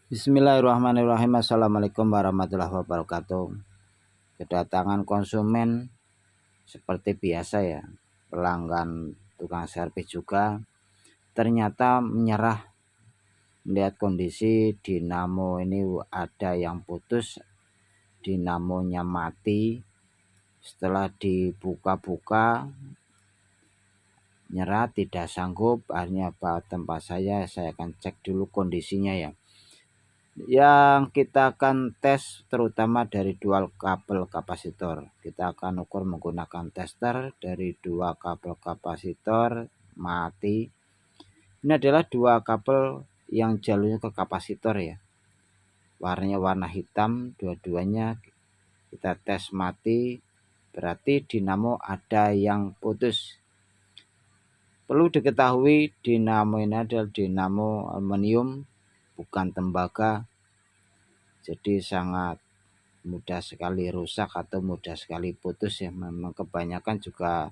Bismillahirrahmanirrahim. Assalamualaikum warahmatullahi wabarakatuh. Kedatangan konsumen seperti biasa ya, pelanggan tukang servis juga ternyata menyerah melihat kondisi dinamo ini ada yang putus, dinamonya mati. Setelah dibuka-buka nyerah, tidak sanggup, akhirnya Pak tempat saya akan cek dulu kondisinya ya. Yang kita akan tes terutama dari dual kabel kapasitor. Kita akan ukur menggunakan tester dari dua kabel kapasitor mati. Ini adalah dua kabel yang jalurnya ke kapasitor ya. Warnanya warna hitam, dua-duanya kita tes mati, berarti dinamo ada yang putus. Perlu diketahui dinamo ini adalah dinamo aluminium, bukan tembaga. Jadi sangat mudah sekali rusak atau mudah sekali putus ya. Memang kebanyakan juga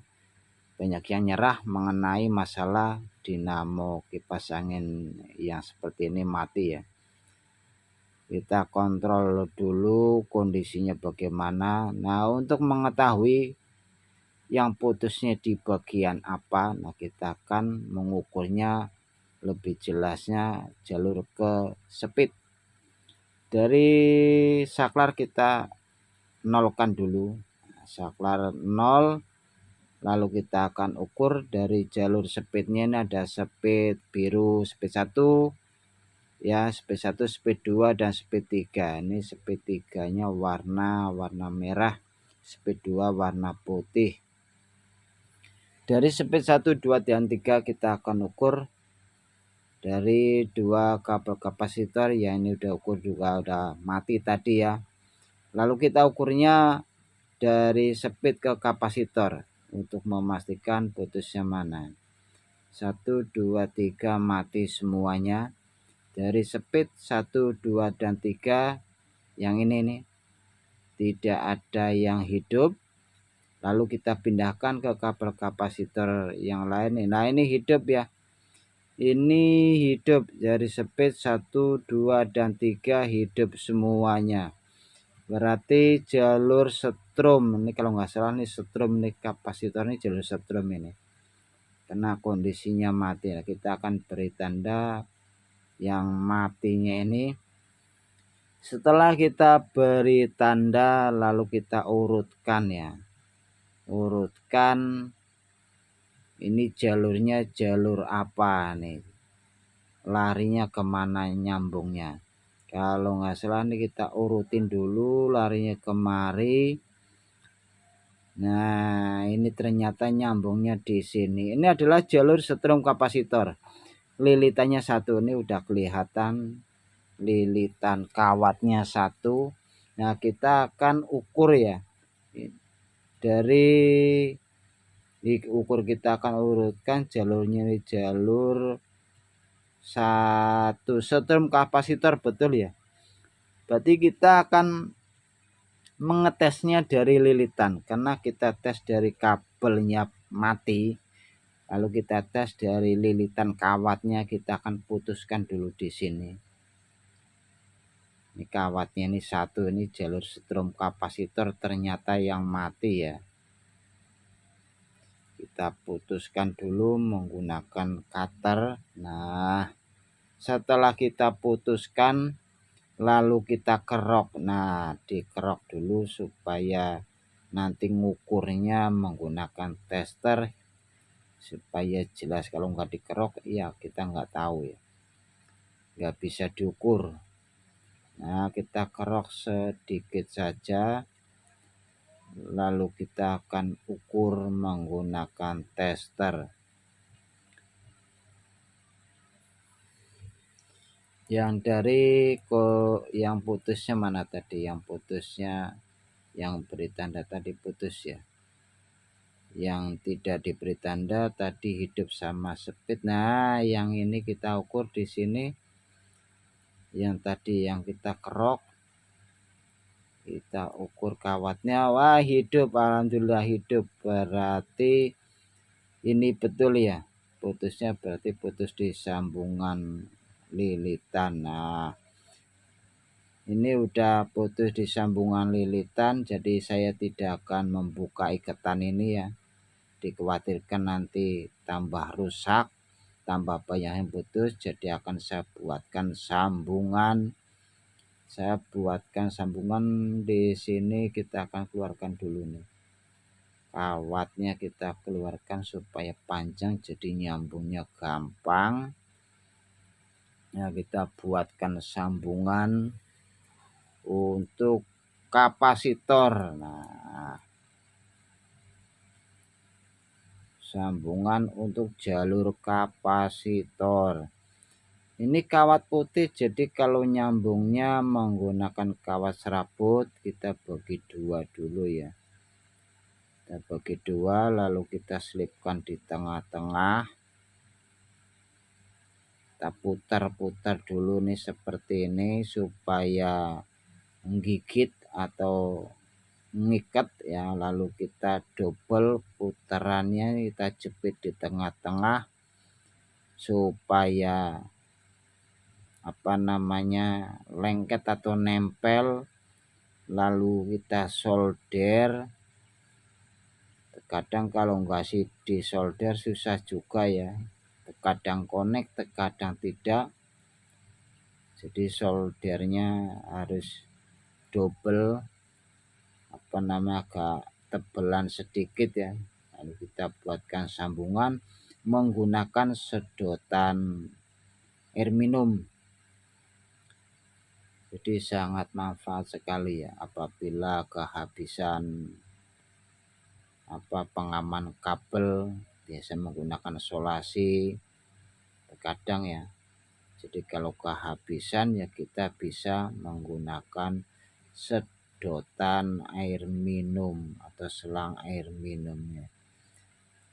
banyak yang nyerah mengenai masalah dinamo kipas angin yang seperti ini mati ya. Kita kontrol dulu kondisinya bagaimana. Nah, untuk mengetahui yang putusnya di bagian apa, nah kita akan mengukurnya lebih jelasnya jalur ke speed. Dari saklar kita nolkan dulu, saklar 0, lalu kita akan ukur dari jalur speednya. Ini ada speed biru speed 1 ya, speed 1, speed 2 dan speed 3. Ini speed 3 nya warna merah, speed 2 warna putih. Dari speed 1, 2 dan 3 kita akan ukur dari dua kabel kapasitor ya. Ini udah ukur juga udah mati tadi ya. Lalu kita ukurnya dari speed ke kapasitor untuk memastikan putusnya mana. 1, 2, 3 mati semuanya. Dari speed 1, 2 dan 3 yang ini nih tidak ada yang hidup. Lalu kita pindahkan ke kabel kapasitor yang lain. Nah, ini hidup ya. Ini hidup dari speed 1, 2 dan 3 hidup semuanya. Berarti jalur setrum ini, kalau nggak salah nih setrum nih, kapasitor ini jalur setrum ini karena kondisinya mati. Nah, kita akan beri tanda yang matinya ini. Setelah kita beri tanda lalu kita urutkan ya, urutkan ini jalurnya jalur apa nih, larinya kemana nyambungnya. Kalau nggak salah nih kita urutin dulu larinya kemari. Nah, ini ternyata nyambungnya di sini. Ini adalah jalur setrum kapasitor. Lilitannya satu, ini udah kelihatan lilitan kawatnya satu. Nah, kita akan ukur ya. Dari diukur kita akan urutkan jalurnya, ini jalur satu setrum kapasitor, betul ya. Berarti kita akan mengetesnya dari lilitan karena kita tes dari kabelnya mati, lalu kita tes dari lilitan kawatnya. Kita akan putuskan dulu di sini. Ini kawatnya ini satu, ini jalur setrum kapasitor ternyata yang mati ya. Kita putuskan dulu menggunakan cutter. Nah, setelah kita putuskan lalu kita kerok. Nah, dikerok dulu supaya nanti ngukurnya menggunakan tester supaya jelas. Kalau nggak dikerok ya kita nggak tahu ya, nggak bisa diukur. Nah, kita kerok sedikit saja lalu kita akan ukur menggunakan tester. Yang dari yang putusnya mana tadi? Yang putusnya, yang beri tanda tadi putus ya. Yang tidak diberi tanda tadi hidup sama speed. Nah, yang ini kita ukur di sini. Yang tadi yang kita kerok, kita ukur kawatnya. Wah, hidup, alhamdulillah hidup. Berarti ini betul ya. Putusnya berarti putus di sambungan lilitan. Nah, Ini udah putus di sambungan lilitan, jadi saya tidak akan membuka ikatan ini ya, dikhawatirkan nanti tambah rusak, tambah banyak yang putus. Jadi akan saya buatkan sambungan. Di sini. Kita akan keluarkan dulu nih kawatnya, kita keluarkan supaya panjang, jadi nyambungnya gampang ya. Kita buatkan sambungan untuk kapasitor. Nah, sambungan untuk jalur kapasitor ini kawat putih, jadi kalau nyambungnya menggunakan kawat serabut, kita bagi dua dulu ya. Kita bagi dua, lalu kita selipkan di tengah-tengah. Kita putar-putar dulu nih seperti ini supaya menggigit atau mengikat ya. Lalu kita double putarannya, kita jepit di tengah-tengah supaya lengket atau nempel. Lalu kita solder. Terkadang kalau enggak sih di solder susah juga ya, terkadang connect, terkadang tidak. Jadi soldernya harus double, agak tebelan sedikit ya. Lalu kita buatkan sambungan menggunakan sedotan air minum. Jadi sangat manfaat sekali ya apabila kehabisan pengaman kabel, biasa menggunakan isolasi terkadang ya. Jadi kalau kehabisan ya kita bisa menggunakan sedotan air minum atau selang air minumnya.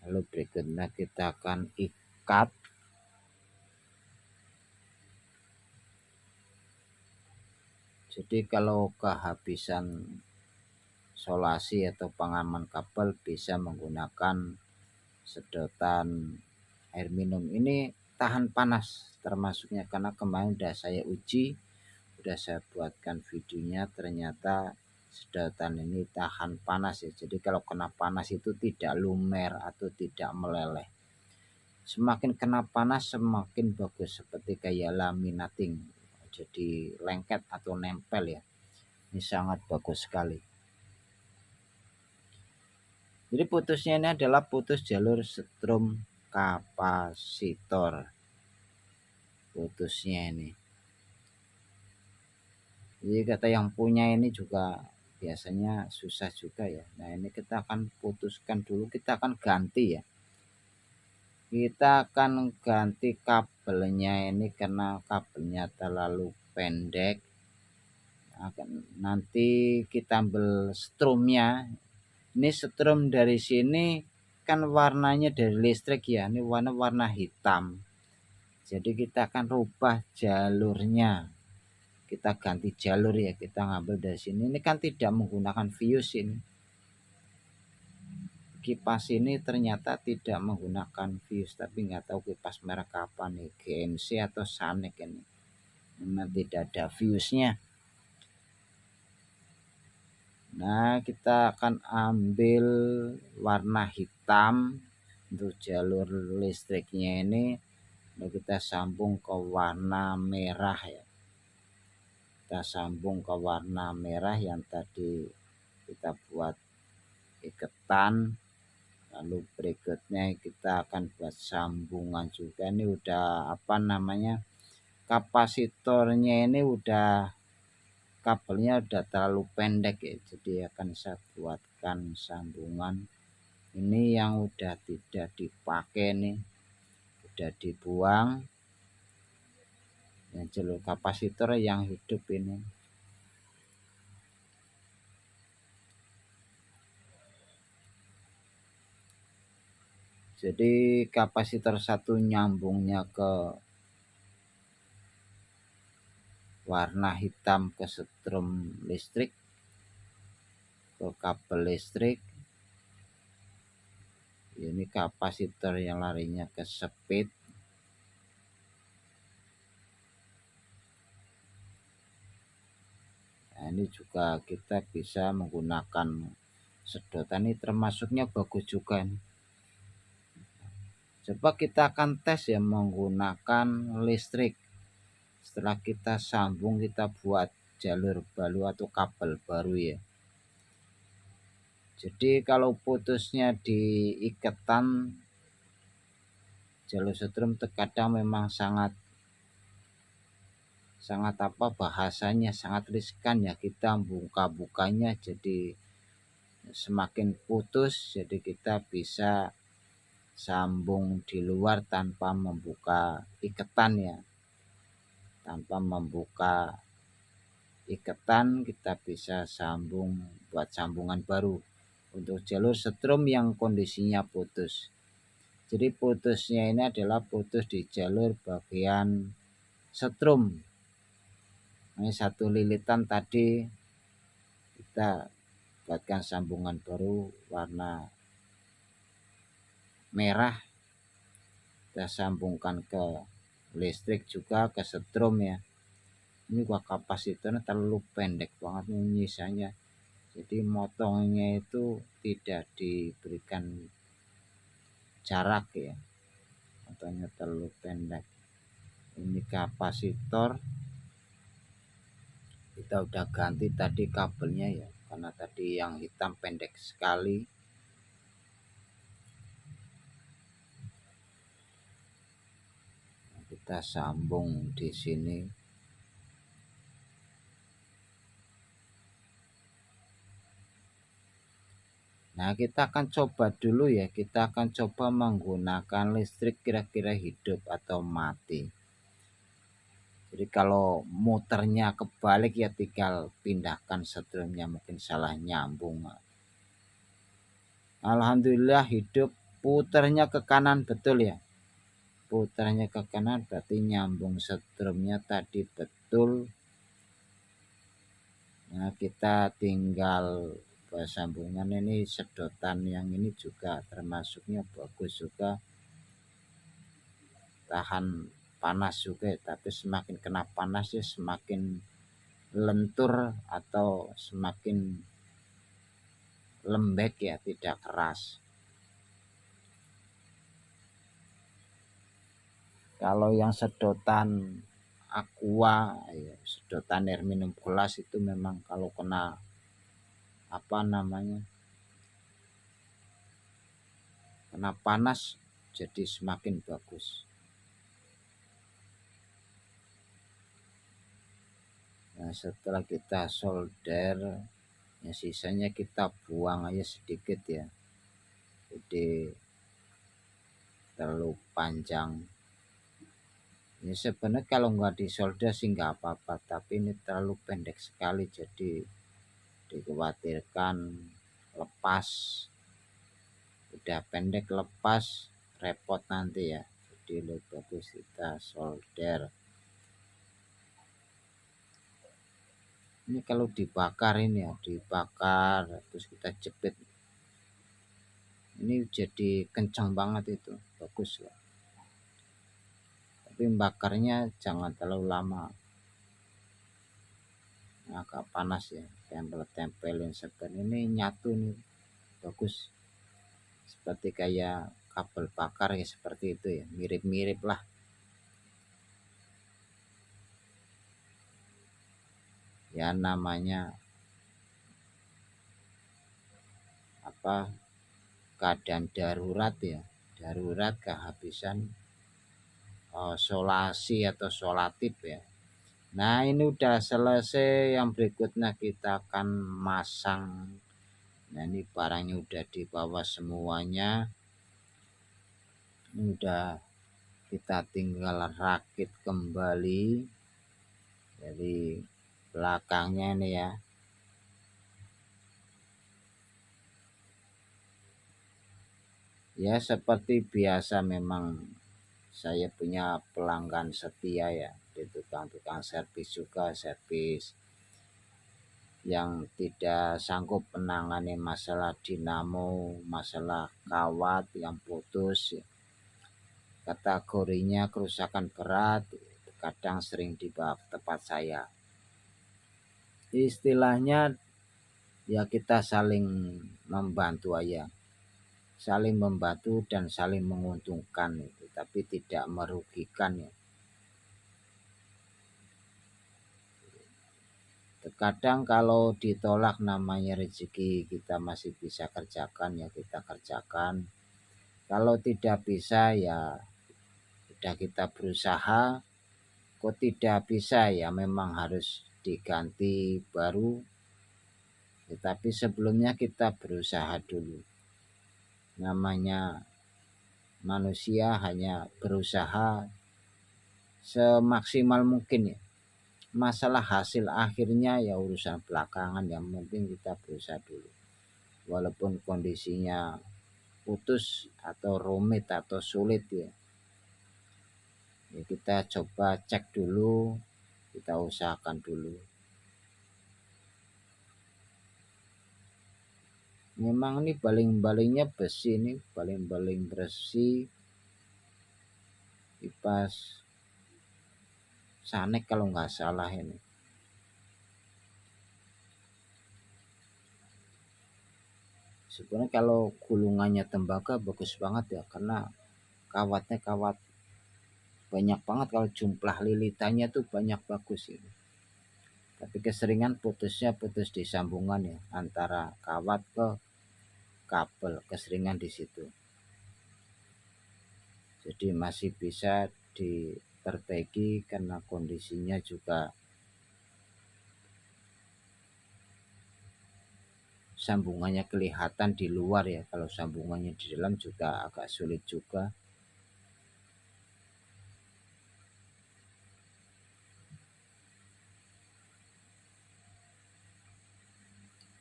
Lalu berikutnya kita akan ikat. Jadi kalau kehabisan isolasi atau pengaman kabel bisa menggunakan sedotan air minum. Ini tahan panas termasuknya, karena kemarin udah saya uji, udah saya buatkan videonya, ternyata sedotan ini tahan panas ya. Jadi kalau kena panas itu tidak lumer atau tidak meleleh. Semakin kena panas semakin bagus, seperti kayak laminating, jadi lengket atau nempel ya. Ini sangat bagus sekali. Jadi putusnya ini adalah putus jalur setrum kapasitor. Putusnya ini. Jadi kata yang punya ini juga biasanya susah juga ya. Nah, ini kita akan putuskan dulu, kita akan ganti ya. Kita akan ganti kabelnya ini karena kabelnya terlalu pendek. Nanti kita ambil strumnya. Ini strum dari sini kan warnanya dari listrik ya. Ini warna hitam. Jadi kita akan rubah jalurnya. Kita ganti jalur ya, kita ngambil dari sini. Ini kan tidak menggunakan fuse ini. Kipas ini ternyata tidak menggunakan fuse, tapi nggak tahu kipas merek apa nih, GMC atau Sanek ini. Memang tidak ada fuse-nya. Nah, kita akan ambil warna hitam untuk jalur listriknya ini. Lalu kita sambung ke warna merah ya. Kita sambung ke warna merah yang tadi kita buat ikatan. Lalu berikutnya kita akan buat sambungan juga. Ini udah kapasitornya ini udah, kabelnya udah terlalu pendek ya. Jadi akan saya buatkan sambungan ini yang udah tidak dipakai nih, udah dibuang. Yang jalur kapasitor yang hidup ini. Jadi kapasitor satu nyambungnya ke warna hitam ke setrum listrik, ke kabel listrik. Ini kapasitor yang larinya ke speed. ini juga kita bisa menggunakan sedotan, ini termasuknya bagus juga nih. Coba kita akan tes ya menggunakan listrik. Setelah kita sambung, kita buat jalur baru atau kabel baru ya. Jadi kalau putusnya di ikatan jalur setrum terkadang memang sangat bahasanya sangat riskan ya, kita buka-bukanya jadi semakin putus, jadi kita bisa sambung di luar tanpa membuka ikatan ya. Tanpa membuka ikatan kita bisa sambung, buat sambungan baru untuk jalur setrum yang kondisinya putus. Jadi putusnya ini adalah putus di jalur bagian setrum. Ini satu lilitan tadi kita buatkan sambungan baru warna merah, kita sambungkan ke listrik juga, ke setrum ya. Ini gua kapasitornya terlalu pendek banget nih nyisanya, jadi motongnya itu tidak diberikan jarak ya, motongnya terlalu pendek. Ini kapasitor kita udah ganti tadi kabelnya ya, karena tadi yang hitam pendek sekali. Kita sambung di sini. Nah, kita akan coba dulu ya, kita akan coba menggunakan listrik kira-kira hidup atau mati. Jadi kalau muternya kebalik ya tinggal pindahkan setrumnya, mungkin salah nyambung. Alhamdulillah hidup, puternya ke kanan betul ya. Putarnya ke kanan berarti nyambung setrumnya tadi betul. Nah, kita tinggal sambungan ini, sedotan yang ini juga termasuknya bagus juga, tahan panas juga, tapi semakin kena panas ya semakin lentur atau semakin lembek ya, tidak keras. Kalau yang sedotan aqua ya, sedotan air minum gelas itu memang kalau kena kena panas jadi semakin bagus. Nah, setelah kita solder ya sisanya kita buang aja sedikit ya, jadi terlalu panjang. Ini sebenarnya kalau nggak disolder sih nggak apa-apa, tapi ini terlalu pendek sekali jadi dikhawatirkan lepas. Udah pendek lepas repot nanti ya, jadi lebih bagus kita solder. Ini kalau dibakar ini ya, dibakar terus kita jepit, ini jadi kencang banget, itu bagus lah. Tapi bakarnya jangan terlalu lama, agak panas ya, tempelin seperti ini nyatu nih, bagus. Seperti kayak kabel bakar ya, seperti itu ya, mirip-mirip lah. Ya namanya keadaan darurat ya, darurat kehabisan solasi atau solatif ya. Nah, ini udah selesai, yang berikutnya kita akan masang. Nah, ini barangnya udah dibawa semuanya, ini udah kita tinggal rakit kembali dari belakangnya ini ya. Ya seperti biasa, memang saya punya pelanggan setia ya di tukang-tukang servis juga, servis yang tidak sanggup menangani masalah dinamo, masalah kawat yang putus, kategorinya kerusakan berat, kadang sering dibawa ke tempat saya. istilahnya ya kita saling membantu aja, saling membantu dan saling menguntungkan itu, tapi tidak merugikan ya. Terkadang kalau ditolak namanya rezeki kita masih bisa kerjakan ya kita kerjakan. Kalau tidak bisa ya sudah kita berusaha. Kok tidak bisa ya memang harus diganti baru. Tetapi sebelumnya kita berusaha dulu. Namanya manusia hanya berusaha semaksimal mungkin ya. Masalah hasil akhirnya ya urusan belakangan, yang penting kita berusaha dulu. Walaupun kondisinya putus atau rumit atau sulit ya, kita coba cek dulu, kita usahakan dulu. Memang ini baling-balingnya besi, ini baling-baling besi kipas Sanek kalau nggak salah ini. Sebenarnya kalau gulungannya tembaga bagus banget ya, karena kawatnya kawat banyak banget, kalau jumlah lilitannya tuh banyak, bagus ini. Tapi keseringan putusnya putus di sambungan ya, antara kawat ke kabel, keseringan di situ. Jadi masih bisa diperbaiki karena kondisinya juga sambungannya kelihatan di luar ya, kalau sambungannya di dalam juga agak sulit juga.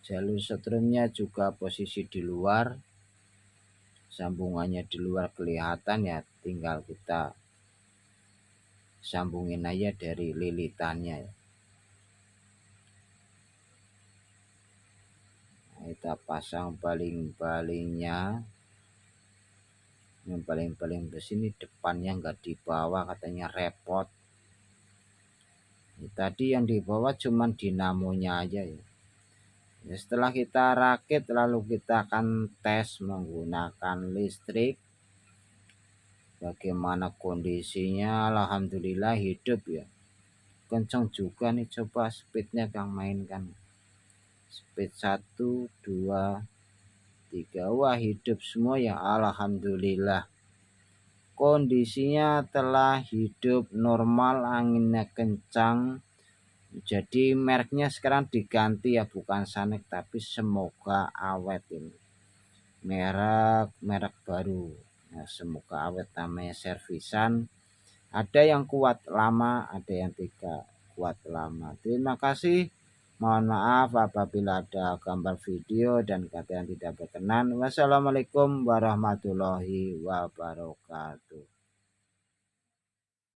Jalur setrumnya juga posisi di luar, sambungannya di luar kelihatan ya, tinggal kita sambungin aja dari lilitannya ya. Kita pasang baling-balingnya. Yang baling-baling besi ini depannya nggak dibawa, katanya repot. Tadi yang dibawa cuman dinamonya aja ya. Setelah kita rakit lalu kita akan tes menggunakan listrik, bagaimana kondisinya. Alhamdulillah hidup ya, kencang juga nih. Coba speednya Kang mainkan, speed 1, 2, 3, wah hidup semua ya, alhamdulillah. Kondisinya telah hidup normal, anginnya kencang. Jadi mereknya sekarang diganti ya, bukan Sanek tapi Semoga Awet. Ini merek baru ya, Semoga Awet namanya, servisan. Ada yang kuat lama, ada yang tidak kuat lama. Terima kasih. Mohon maaf apabila ada gambar video dan kata yang tidak berkenan. Wassalamualaikum warahmatullahi wabarakatuh.